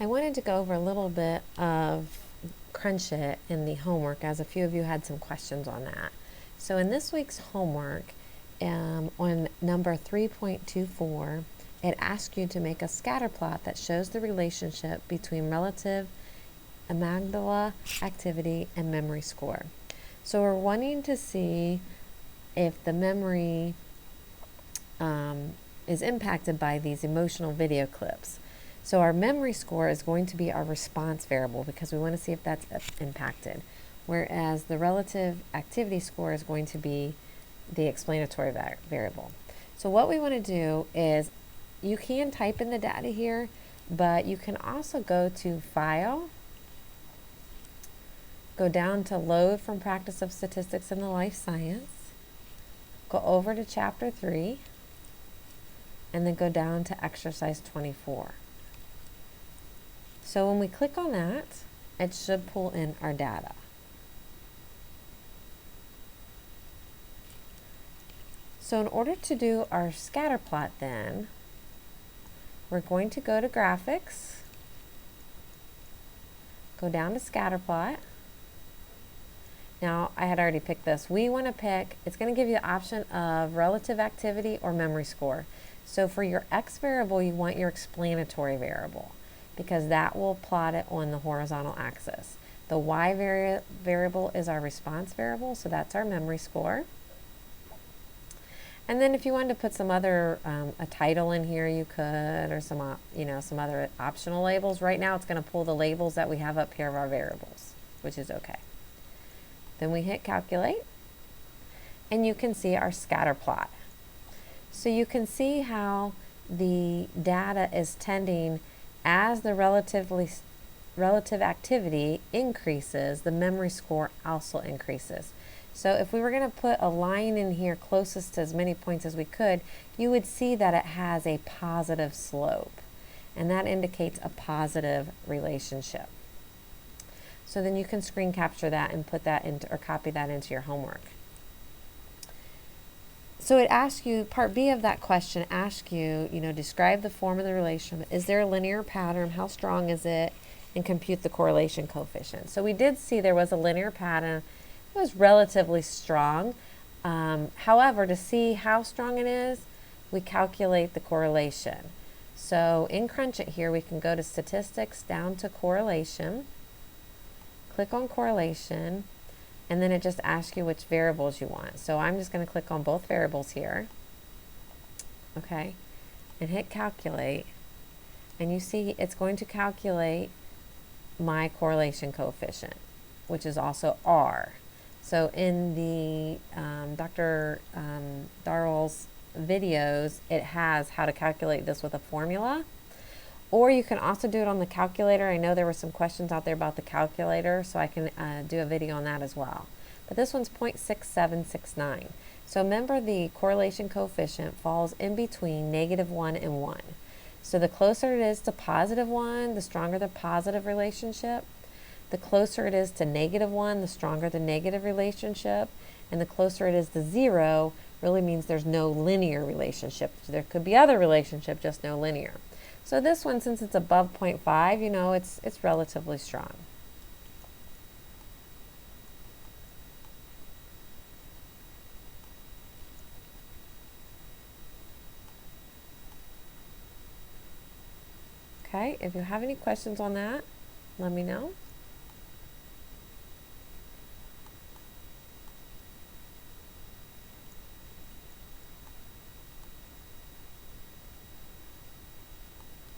I wanted to go over a little bit of Crunchit in the homework, as a few of you had some questions on that. So in this week's homework, on number 3.24, it asks you to make a scatter plot that shows the relationship between relative amygdala activity and memory score. So we're wanting to see if the memory is impacted by these emotional video clips. So our memory score is going to be our response variable because we want to see if that's impacted, whereas the relative activity score is going to be the explanatory variable. So what we want to do is, you can type in the data here, but you can also go to File, go down to Load from Practice of Statistics in the Life Science, go over to Chapter 3, and then go down to Exercise 24. So when we click on that, it should pull in our data. So in order to do our scatter plot then, we're going to go to Graphics, go down to Scatter Plot. Now, I had already picked this. We want to pick, it's going to give you the option of relative activity or memory score. So for your X variable, you want your explanatory variable, because that will plot it on the horizontal axis. The Y variable is our response variable, so that's our memory score. And then if you wanted to put some other, a title in here, you could, or some, some other optional labels. Right now it's going to pull the labels that we have up here of our variables, which is okay. Then we hit calculate, and you can see our scatter plot. So you can see how the data is tending, as the relative activity increases, the memory score also increases. So if we were going to put a line in here closest to as many points as we could, you would see that it has a positive slope, and that indicates a positive relationship. So then you can screen capture that and put that into, or copy that into your homework. So it asks you, part B of that question asks you, describe the form of the relationship. Is there a linear pattern? How strong is it? And compute the correlation coefficient. So we did see there was a linear pattern. It was relatively strong. However, to see how strong it is, we calculate the correlation. So in Crunchit here, we can go to Statistics, down to Correlation, click on Correlation, and then it just asks you which variables you want. So I'm just going to click on both variables here, okay, and hit Calculate, and you see it's going to calculate my correlation coefficient, which is also R. So in the Dr. Darwell's videos, it has how to calculate this with a formula. Or you can also do it on the calculator. I know there were some questions out there about the calculator, so I can do a video on that as well. But this one's 0.6769. So remember, the correlation coefficient falls in between -1 and 1. So the closer it is to +1, the stronger the positive relationship. The closer it is to -1, the stronger the negative relationship. And the closer it is to 0 really means there's no linear relationship. There could be other relationship, just no linear. So this one, since it's above 0.5, it's relatively strong. Okay, if you have any questions on that, let me know.